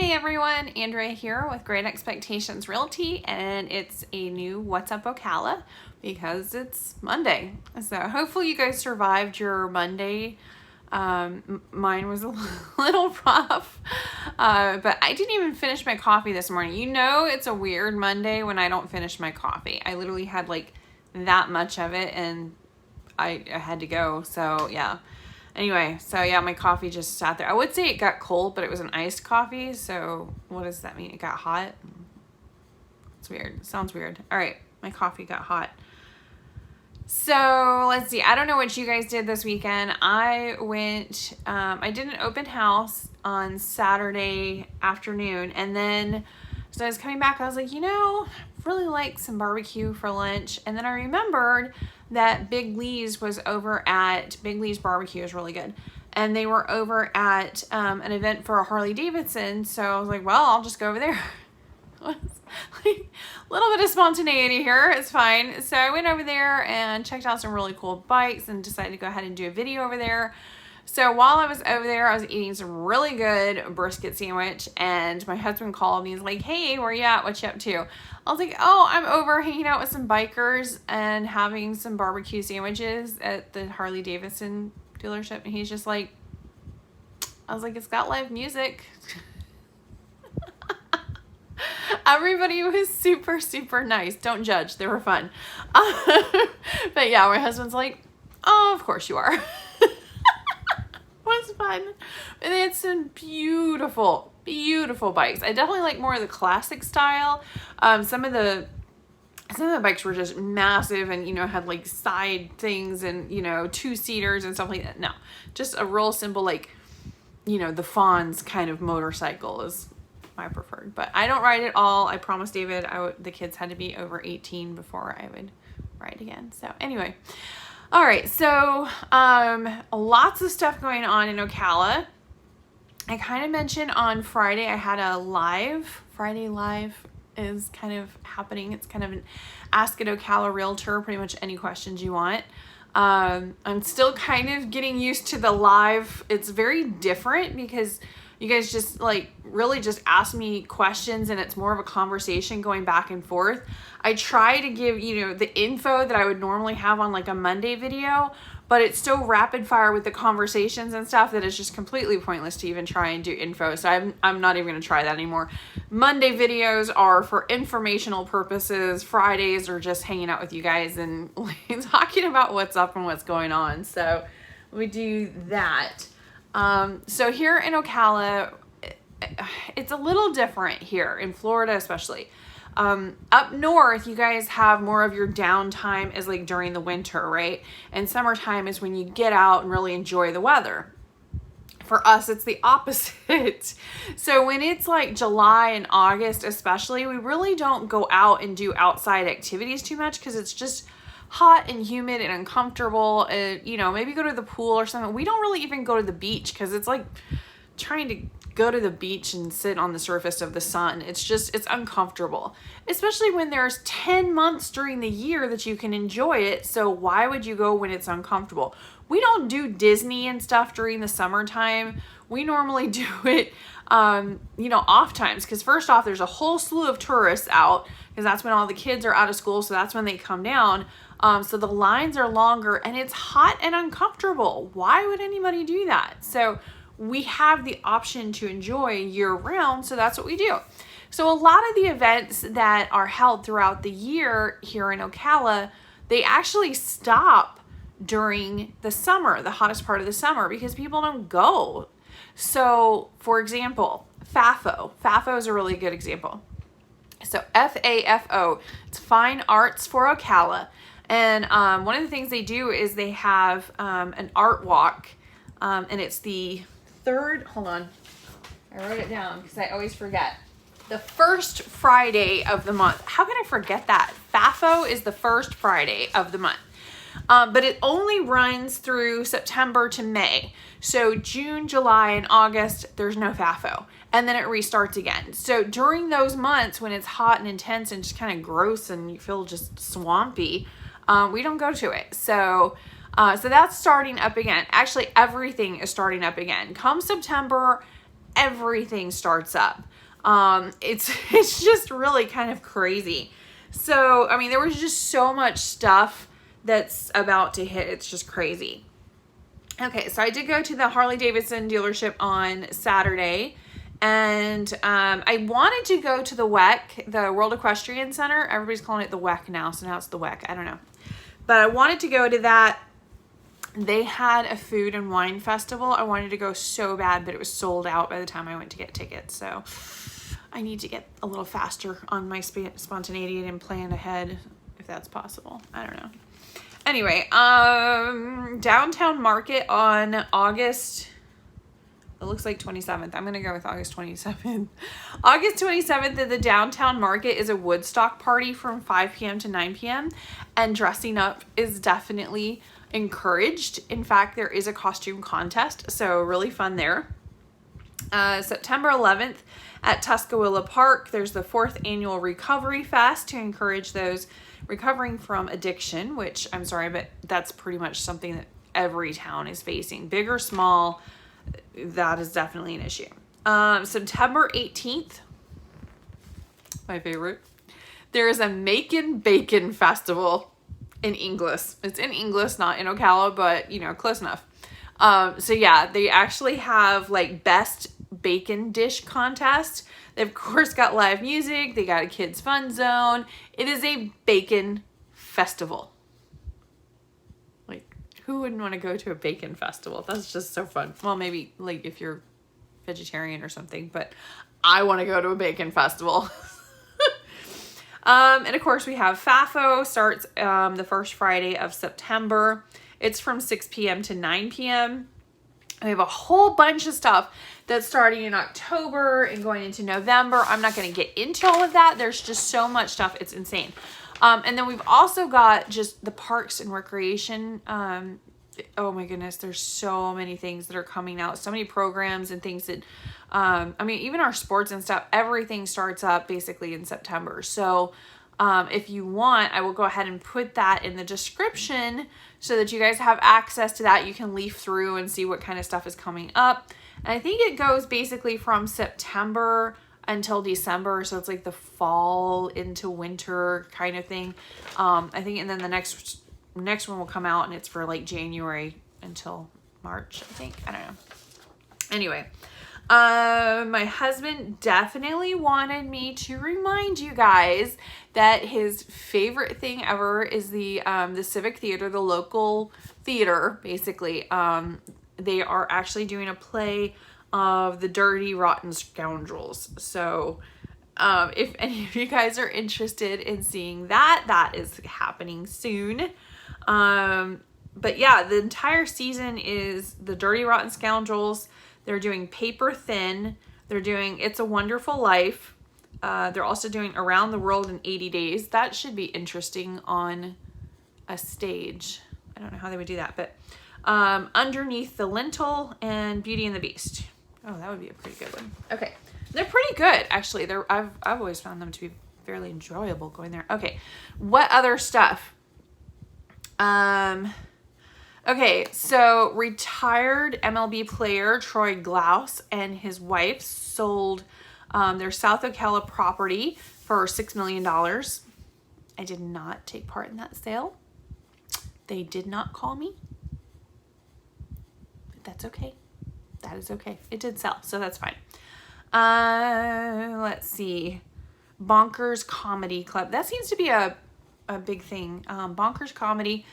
Hey everyone, Andrea here with Great Expectations Realty, and it's a new What's Up Ocala because it's Monday. So hopefully you guys survived your Monday. Mine was a little rough, but I didn't even finish my coffee this morning. You know it's a weird Monday when I don't finish my coffee. I literally had like that much of it and I had to go, so yeah. Anyway, so yeah, my coffee just sat there. I would say it got cold, but it was an iced coffee. So what does that mean? It got hot? It's weird. It sounds weird. All right, my coffee got hot. So let's see. I don't know what you guys did this weekend. I did an open house on Saturday afternoon. And then, so I was coming back, I was like, I really like some barbecue for lunch. And then I remembered that Big Lee's barbecue is really good. And they were over at an event for a Harley Davidson. So I was like, well, I'll just go over there. A little bit of spontaneity here. It's fine. So I went over there and checked out some really cool bikes and decided to go ahead and do a video over there. So while I was over there, I was eating some really good brisket sandwich, and my husband called me. He's like, hey, where you at? What you up to? I was like, oh, I'm over hanging out with some bikers and having some barbecue sandwiches at the Harley Davidson dealership. And he's just like, I was like, it's got live music. Everybody was super, super nice. Don't judge. They were fun. But yeah, my husband's like, oh, of course you are. Was fun. And they had some beautiful, beautiful bikes. I definitely like more of the classic style. Some of the bikes were just massive and, had like side things and, 2-seaters and stuff like that. No, just a real simple, like, the Fonz kind of motorcycle is my preferred. But I don't ride it all. I promised David the kids had to be over 18 before I would ride again. So anyway. All right, so lots of stuff going on in Ocala. I kind of mentioned on Friday I had a live. Friday Live is kind of happening. It's kind of an Ask an Ocala Realtor, pretty much any questions you want. I'm still kind of getting used to the live. It's very different because you guys just really just ask me questions and it's more of a conversation going back and forth. I try to give, the info that I would normally have on like a Monday video, but it's so rapid fire with the conversations and stuff that it's just completely pointless to even try and do info. So I'm not even going to try that anymore. Monday videos are for informational purposes. Fridays are just hanging out with you guys and talking about what's up and what's going on. So we do that. So here in Ocala, it's a little different here in Florida, especially. Up north, you guys have more of your downtime is like during the winter, right? And summertime is when you get out and really enjoy the weather. For us, it's the opposite. So when it's like July and August, especially, we really don't go out and do outside activities too much because it's just hot and humid and uncomfortable. Maybe go to the pool or something. We don't really even go to the beach because it's like trying to go to the beach and sit on the surface of the sun. It's uncomfortable, especially when there's 10 months during the year that you can enjoy it. So why would you go when it's uncomfortable? We don't do Disney and stuff during the summertime. We normally do it, off times. Because first off, there's a whole slew of tourists out because that's when all the kids are out of school. So that's when they come down. So the lines are longer and it's hot and uncomfortable. Why would anybody do that? So we have the option to enjoy year round. So that's what we do. So a lot of the events that are held throughout the year here in Ocala, they actually stop during the summer, the hottest part of the summer, because people don't go. So for example, FAFO. FAFO is a really good example. So FAFO, it's Fine Arts for Ocala. And one of the things they do is they have an art walk, and it's the third, hold on, I wrote it down because I always forget. The first Friday of the month. How can I forget that? FAFO is the first Friday of the month. But it only runs through September to May. So June, July, and August, there's no FAFO. And then it restarts again. So during those months when it's hot and intense and just kind of gross and you feel just swampy, we don't go to it. So that's starting up again. Actually, everything is starting up again. Come September, everything starts up. It's just really kind of crazy. So, I mean, there was just so much stuff that's about to hit. It's just crazy. Okay, so I did go to the Harley Davidson dealership on Saturday, and I wanted to go to the WEC, the World Equestrian Center. Everybody's calling it the WEC now, so now it's the WEC. I don't know. But I wanted to go to that. They had a food and wine festival. I wanted to go so bad, but it was sold out by the time I went to get tickets. So I need to get a little faster on my spontaneity and plan ahead if that's possible. I don't know. Anyway, downtown market on August, it looks like 27th. I'm going to go with August 27th. August 27th at the downtown market is a Woodstock party from 5 p.m. to 9 p.m. And dressing up is definitely encouraged. In fact, there is a costume contest, so really fun there. September 11th at Tuscaloosa Park, there's the 4th annual Recovery Fest to encourage those recovering from addiction, which I'm sorry, but that's pretty much something that every town is facing. Big or small, that is definitely an issue. September 18th, my favorite, there is a Macon Bacon Festival in Inglis. It's in Inglis, not in Ocala, but you know, close enough. So yeah, they actually have like best bacon dish contest. They of course got live music. They got a kids fun zone. It is a bacon festival. Like, who wouldn't want to go to a bacon festival? That's just so fun. Well, maybe like if you're vegetarian or something, but I want to go to a bacon festival. And of course we have FAFO starts the first Friday of September. It's from 6 p.m. to 9 p.m. We have a whole bunch of stuff that's starting in October and going into November. I'm not going to get into all of that. There's just so much stuff. It's insane. And then we've also got just the parks and recreation. Oh my goodness, there's so many things that are coming out. So many programs and things that, I mean, even our sports and stuff, everything starts up basically in September. So if you want, I will go ahead and put that in the description so that you guys have access to that. You can leaf through and see what kind of stuff is coming up. And I think it goes basically from September until December. So it's like the fall into winter kind of thing. I think, and then the next one will come out and it's for like January until March, I think. I don't know. Anyway, my husband definitely wanted me to remind you guys that his favorite thing ever is the Civic Theater, the local theater, basically. They are actually doing a play of the Dirty Rotten Scoundrels. So if any of you guys are interested in seeing that, that is happening soon. But yeah, the entire season is the Dirty Rotten Scoundrels. They're doing Paper Thin. They're doing It's a Wonderful Life. They're also doing Around the World in 80 Days. That should be interesting on a stage. I don't know how they would do that, but Underneath the Lintel and Beauty and the Beast. Oh, that would be a pretty good one. Okay. They're pretty good, actually. I've always found them to be fairly enjoyable going there. Okay. What other stuff? Okay, so retired MLB player Troy Glaus and his wife sold their South Ocala property for $6 million. I did not take part in that sale. They did not call me. But that's okay. That is okay. It did sell, so that's fine. Let's see. Bonkers Comedy Club. That seems to be a big thing. Bonkers Comedy.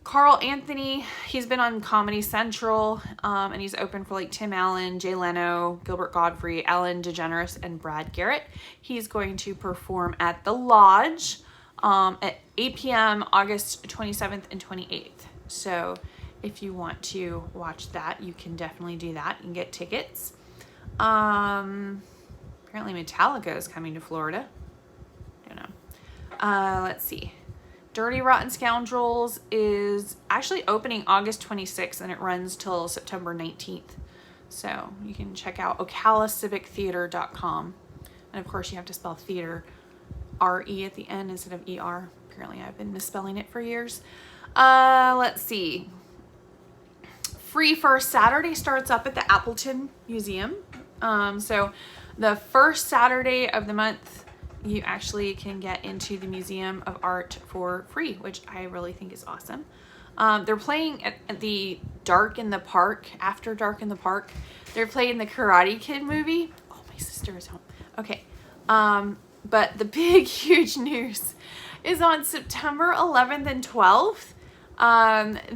Carl Anthony, he's been on Comedy Central, and he's open for like Tim Allen, Jay Leno, Gilbert Gottfried, Ellen DeGeneres, and Brad Garrett. He's going to perform at the Lodge at 8 p.m. August 27th and 28th. So if you want to watch that, you can definitely do that and get tickets. Apparently Metallica is coming to Florida. I don't know. Let's see. Dirty Rotten Scoundrels is actually opening August 26th and it runs till September 19th. So you can check out OcalaCivicTheater.com. And of course you have to spell theater R-E at the end instead of E-R. Apparently I've been misspelling it for years. Let's see. Free First Saturday starts up at the Appleton Museum So the first Saturday of the month, you actually can get into the Museum of Art for free, which I really think is awesome. They're playing at the Dark in the Park, after Dark in the Park. They're playing the Karate Kid movie. Oh, my sister is home. Okay. But the big, huge news is on September 11th and 12th.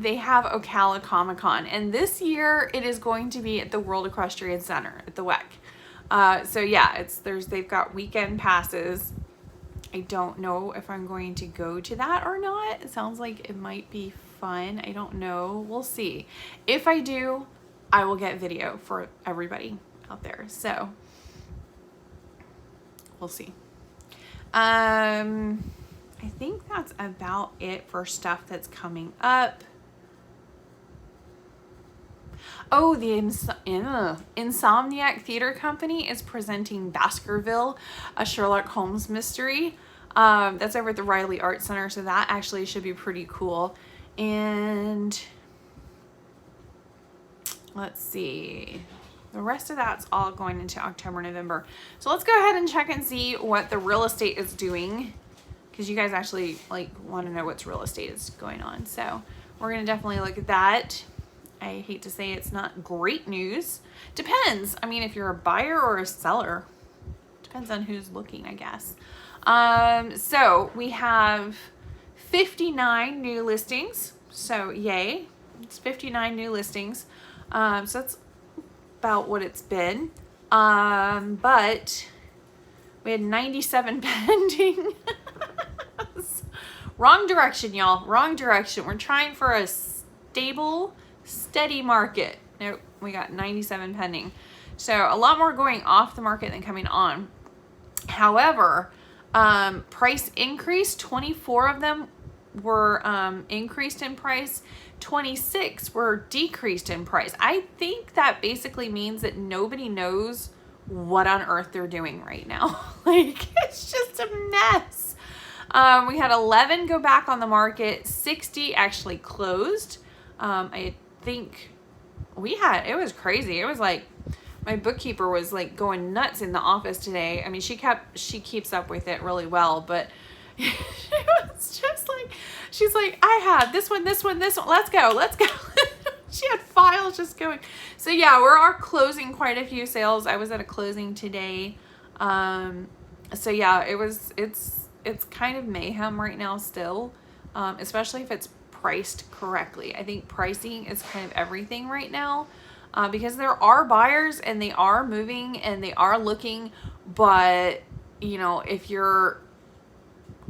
They have Ocala Comic-Con, and this year it is going to be at the World Equestrian Center at the WEC. So yeah, they've got weekend passes. I don't know if I'm going to go to that or not. It sounds like it might be fun. I don't know. We'll see. If I do, I will get video for everybody out there. So we'll see. I think that's about it for stuff that's coming up. Oh, the Insomniac Theater Company is presenting Baskerville, a Sherlock Holmes mystery. That's over at the Riley Art Center, so that actually should be pretty cool. And let's see. The rest of that's all going into October, November. So let's go ahead and check and see what the real estate is doing, because you guys actually want to know what's real estate is going on. So we're going to definitely look at that. I hate to say it's not great news. Depends. I mean, if you're a buyer or a seller, depends on who's looking, I guess. So we have 59 new listings. So yay, it's 59 new listings. So that's about what it's been. But we had 97 pending. Wrong direction, y'all. Wrong direction. We're trying for a stable, steady market. Nope, we got 97 pending. So a lot more going off the market than coming on. However, price increase, 24 of them were increased in price. 26 were decreased in price. I think that basically means that nobody knows what on earth they're doing right now. It's just a mess. We had 11 go back on the market. 60 actually closed. I think it was crazy. It was like, my bookkeeper was like going nuts in the office today. I mean, she keeps up with it really well, but it was just like, she's like, I have this one, let's go. She had files just going. So yeah, we are closing quite a few sales. I was at a closing today. So yeah, it's kind of mayhem right now still, especially if it's priced correctly. I think pricing is kind of everything right now, because there are buyers and they are moving and they are looking, but if you're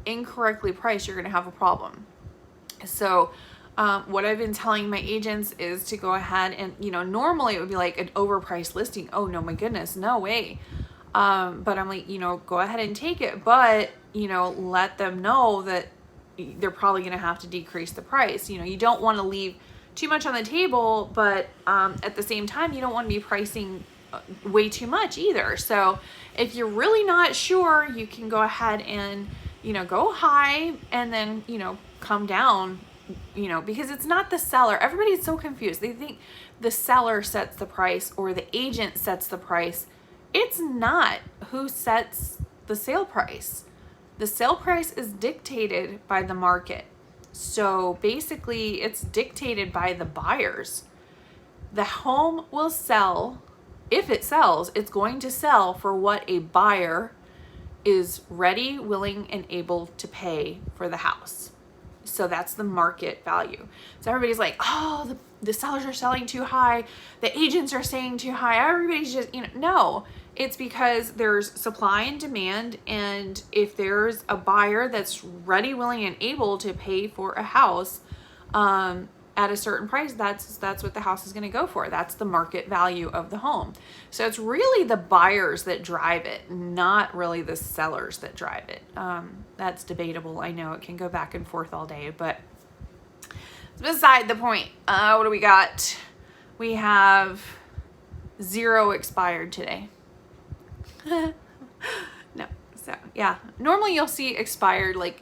incorrectly priced, you're going to have a problem. So what I've been telling my agents is to go ahead and, normally it would be like an overpriced listing. Oh no, my goodness, no way. But I'm like, go ahead and take it, but let them know that they're probably going to have to decrease the price. You don't want to leave too much on the table, but at the same time, you don't want to be pricing way too much either. So if you're really not sure, you can go ahead and, go high and then, come down, because it's not the seller. Everybody's so confused. They think the seller sets the price or the agent sets the price. It's not who sets the sale price. The sale price is dictated by the market. So basically it's dictated by the buyers. The home will sell. If it sells, it's going to sell for what a buyer is ready, willing, and able to pay for the house. So that's the market value. So everybody's like, oh, the sellers are selling too high. The agents are saying too high. Everybody's just, no. It's because there's supply and demand, and if there's a buyer that's ready, willing, and able to pay for a house at a certain price, that's what the house is going to go for. That's the market value of the home. So it's really the buyers that drive it, not really the sellers that drive it. That's debatable. I know it can go back and forth all day, but it's beside the point. What do we got? We have 0 expired today. No. So yeah, normally you'll see expired like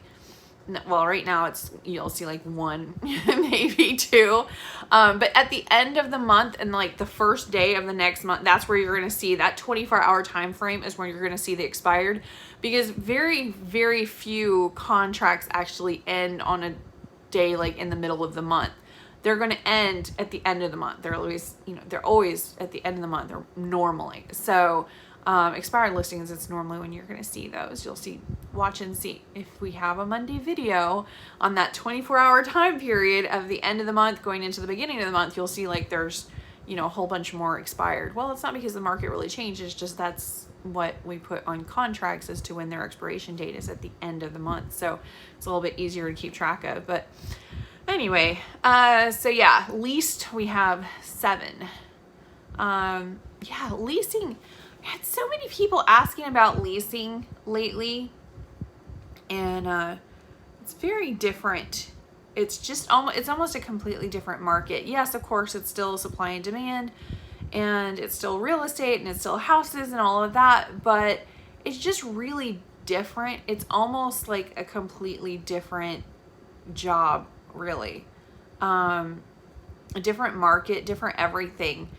well, right now you'll see like one, maybe two. But at the end of the month and like the first day of the next month, that's where you're going to see that 24-hour time frame is when you're going to see the expired, because very, very few contracts actually end on a day like in the middle of the month. They're going to end at the end of the month. They're always, they're always at the end of the month, or normally. So expired listings, it's normally when you're going to see those. You'll watch and see if we have a Monday video on that 24-hour time period of the end of the month going into the beginning of the month. You'll see like there's, a whole bunch more expired. Well, it's not because the market really changed. It's just that's what we put on contracts as to when their expiration date is at the end of the month. So it's a little bit easier to keep track of. But anyway, so yeah, leased we have 7. Yeah, leasing. I had so many people asking about leasing lately, and it's very different. It's just almost a completely different market. Yes, of course, it's still supply and demand, and it's still real estate, and it's still houses and all of that, but it's just really different. It's almost like a completely different job, really. A different market, different everything.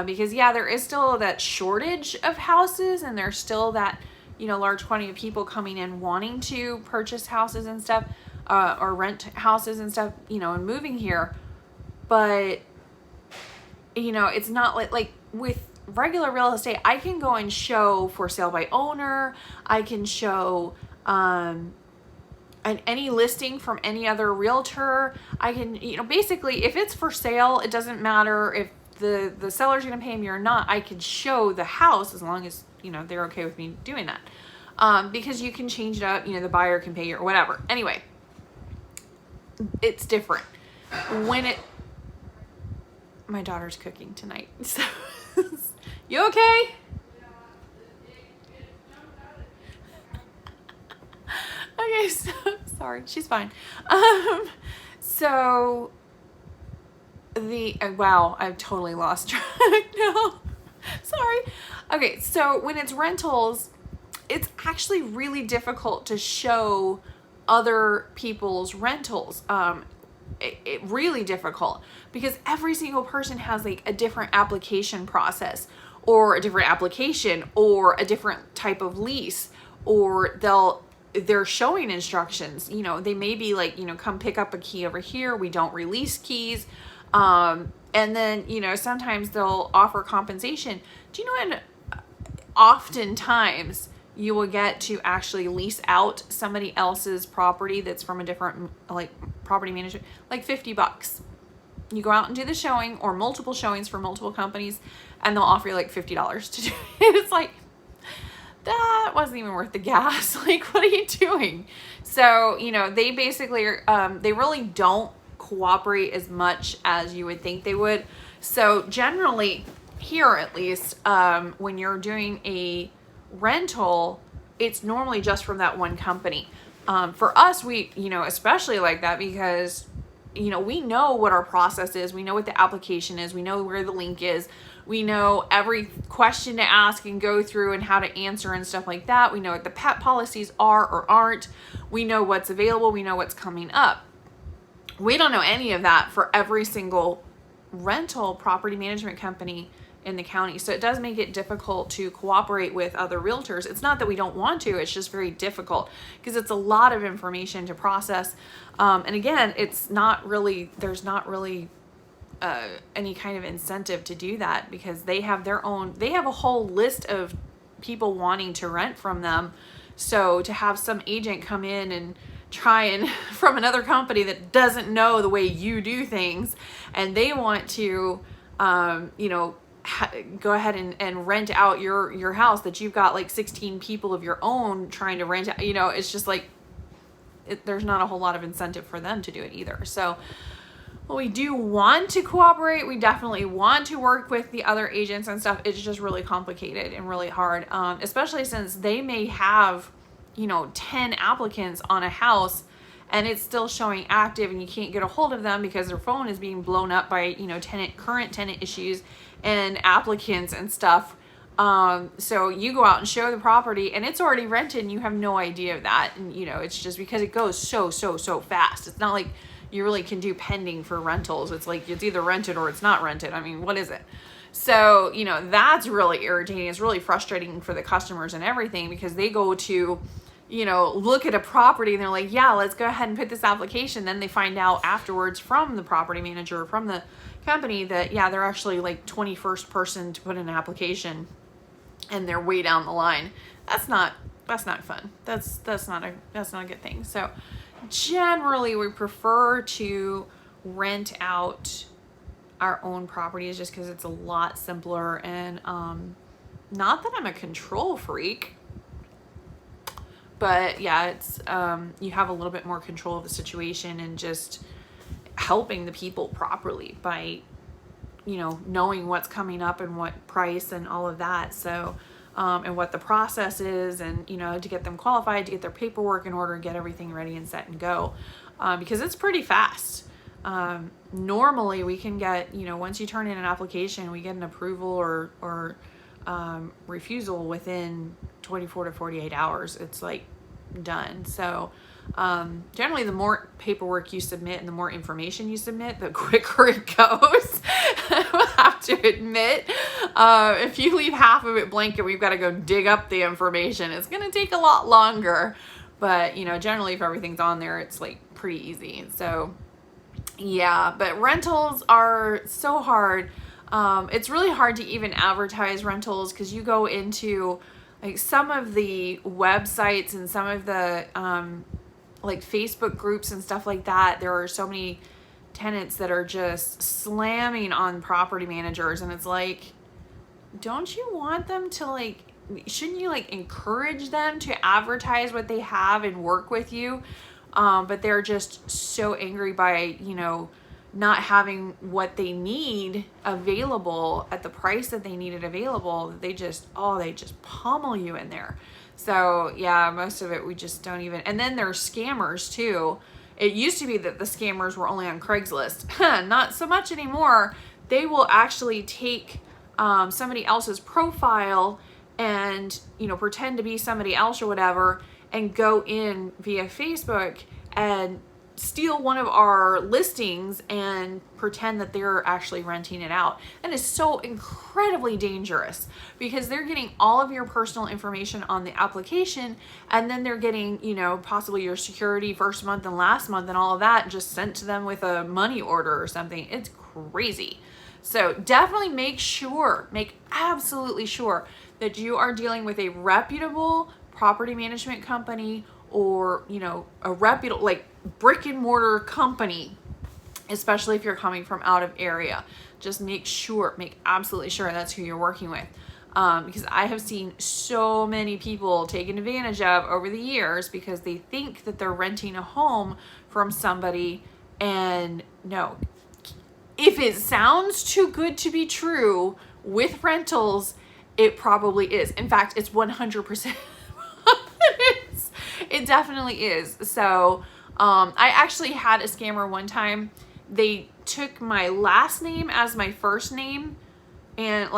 Because yeah, there is still that shortage of houses, and there's still that, large quantity of people coming in wanting to purchase houses and stuff, or rent houses and stuff, and moving here. But, it's not like with regular real estate, I can go and show for sale by owner. I can show, any listing from any other realtor. I can, basically if it's for sale, it doesn't matter if the seller's going to pay me or not. I can show the house as long as, they're okay with me doing that. Because you can change it up, the buyer can pay you or whatever. Anyway, it's different. My daughter's cooking tonight. So, you okay? Okay, so, sorry, she's fine. So, wow, I've totally lost track now. Sorry. Okay, so when it's rentals, it's actually really difficult to show other people's rentals. It really difficult, because every single person has like a different application process, or a different application, or a different type of lease, or they're showing instructions. They may be like, come pick up a key over here. We don't release keys. And then, sometimes they'll offer compensation. Do you know, oftentimes you will get to actually lease out somebody else's property that's from a different, like, property management, like $50. You go out and do the showing, or multiple showings for multiple companies, and they'll offer you like $50 to do it. It's like, that wasn't even worth the gas. Like, what are you doing? So, they basically are, they really don't cooperate as much as you would think they would. So generally, here at least, when you're doing a rental, it's normally just from that one company. For us, we, especially like that, because, we know what our process is. We know what the application is. We know where the link is. We know every question to ask and go through and how to answer and stuff like that. We know what the pet policies are or aren't. We know what's available. We know what's coming up. We don't know any of that for every single rental property management company in the county. So it does make it difficult to cooperate with other realtors. It's not that we don't want to, it's just very difficult because it's a lot of information to process. And again, there's not really any kind of incentive to do that, because they have a whole list of people wanting to rent from them. So to have some agent come in and try and from another company that doesn't know the way you do things, and they want to, go ahead and rent out your house that you've got like 16 people of your own trying to rent out, it's just like, there's not a whole lot of incentive for them to do it either. So, well, we do want to cooperate. We definitely want to work with the other agents and stuff. It's just really complicated and really hard, especially since they may have, 10 applicants on a house and it's still showing active, and you can't get a hold of them because their phone is being blown up by, current tenant issues and applicants and stuff. So you go out and show the property and it's already rented and you have no idea of that. And you know, it's just because it goes so fast. It's not like you really can do pending for rentals. It's like it's either rented or it's not rented. I mean, what is it? So, you know, that's really irritating. It's really frustrating for the customers and everything, because they go to, you know, look at a property and they're like, yeah, let's go ahead and put this application. Then they find out afterwards from the property manager, from the company, that, yeah, they're actually like 21st person to put in an application and they're way down the line. That's not fun. That's not a good thing. So generally we prefer to rent out our own properties just because it's a lot simpler. And not that I'm a control freak, but yeah, it's you have a little bit more control of the situation and just helping the people properly by, you know, knowing what's coming up and what price and all of that. So and what the process is, and, you know, to get them qualified, to get their paperwork in order, get everything ready and set and go, because it's pretty fast. Normally we can get, you know, once you turn in an application, we get an approval or refusal within 24 to 48 hours. It's like done. So generally the more paperwork you submit and the more information you submit, the quicker it goes. I have to admit, if you leave half of it blank and we've got to go dig up the information, it's going to take a lot longer. But, you know, generally if everything's on there, it's like pretty easy. So yeah, but rentals are so hard. It's really hard to even advertise rentals, because you go into like some of the websites and some of the like Facebook groups and stuff like that. There are so many tenants that are just slamming on property managers, and it's like, don't you want them to, like, shouldn't you like encourage them to advertise what they have and work with you? But they're just so angry by, you know, not having what they need available at the price that they need it available, that they just pummel you in there. So yeah, most of it we just don't even. And then there's scammers too. It used to be that the scammers were only on Craigslist. Not so much anymore. They will actually take somebody else's profile and, you know, pretend to be somebody else or whatever, and go in via Facebook and steal one of our listings and pretend that they're actually renting it out. And it's so incredibly dangerous, because they're getting all of your personal information on the application, and then they're getting, you know, possibly your security first month and last month and all of that just sent to them with a money order or something. It's crazy. So definitely make absolutely sure that you are dealing with a reputable property management company, or, you know, a reputable, like, brick and mortar company, especially if you're coming from out of area. Just make absolutely sure that's who you're working with. Because I have seen so many people taken advantage of over the years, because they think that they're renting a home from somebody, and no, if it sounds too good to be true with rentals, it probably is. In fact, it's 100%. It definitely is. So I actually had a scammer one time. They took my last name as my first name, and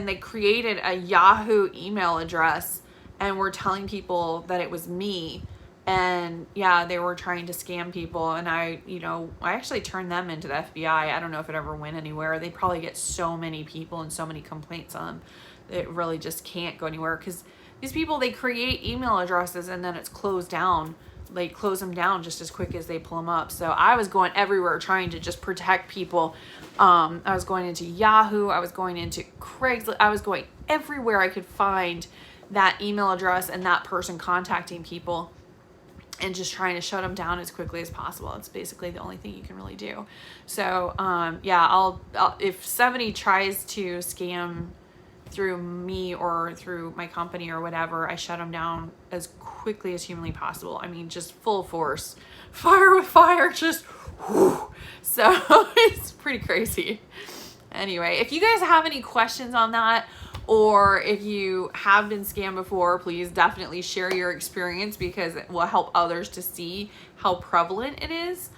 they created a Yahoo email address and were telling people that it was me. And yeah, they were trying to scam people. And I actually turned them into the FBI. I don't know if it ever went anywhere. They probably get so many people and so many complaints on them. It really just can't go anywhere, because these people, they create email addresses and then it's closed down. They close them down just as quick as they pull them up. So I was going everywhere trying to just protect people. I was going into Yahoo. I was going into Craigslist. I was going everywhere I could find that email address and that person contacting people, and just trying to shut them down as quickly as possible. It's basically the only thing you can really do. So yeah, I'll if somebody tries to scam through me or through my company or whatever, I shut them down as quickly as humanly possible. I mean, just full force, fire with fire, just whoo. So it's pretty crazy. Anyway, if you guys have any questions on that, or if you have been scammed before, please definitely share your experience, because it will help others to see how prevalent it is.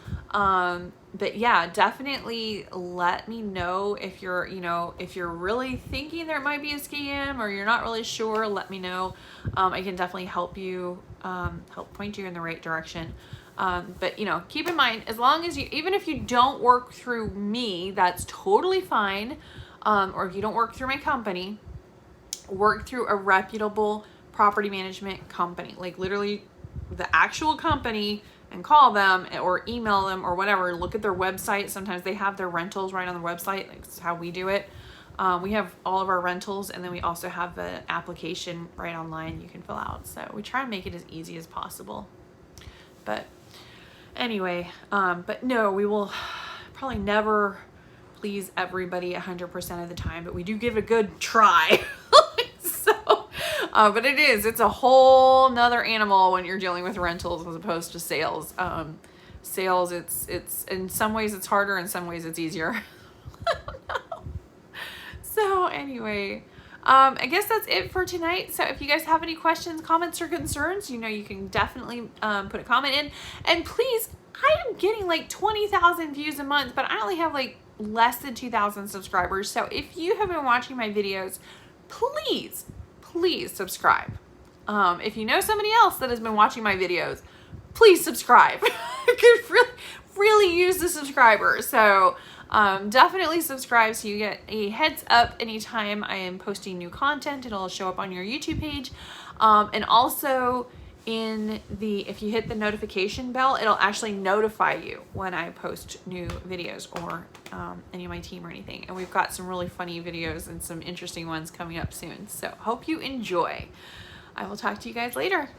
but yeah, definitely let me know if you're, you know, if you're really thinking there might be a scam or you're not really sure, let me know. I can definitely help you, help point you in the right direction. But you know, keep in mind, as long as you, even if you don't work through me, that's totally fine. Or if you don't work through my company, work through a reputable property management company, like literally the actual company, and call them or email them or whatever. Look at their website. Sometimes they have their rentals right on the website. Like, that's how we do it. We have all of our rentals, and then we also have the application right online you can fill out. So we try and make it as easy as possible. But anyway, but no, we will probably never please everybody 100% of the time, but we do give it a good try. So, but it's a whole nother animal when you're dealing with rentals as opposed to sales. Sales, it's in some ways it's harder, in some ways it's easier. I don't know. So anyway, I guess that's it for tonight. So if you guys have any questions, comments, or concerns, you know, you can definitely put a comment in. And please, I am getting like 20,000 views a month, but I only have like less than 2,000 subscribers. So if you have been watching my videos, please subscribe. If you know somebody else that has been watching my videos, please subscribe. I could really use the subscribers. So definitely subscribe so you get a heads up anytime I am posting new content. It'll show up on your YouTube page. And also if you hit the notification bell, it'll actually notify you when I post new videos or any of my team or anything. And we've got some really funny videos and some interesting ones coming up soon. So hope you enjoy. I will talk to you guys later.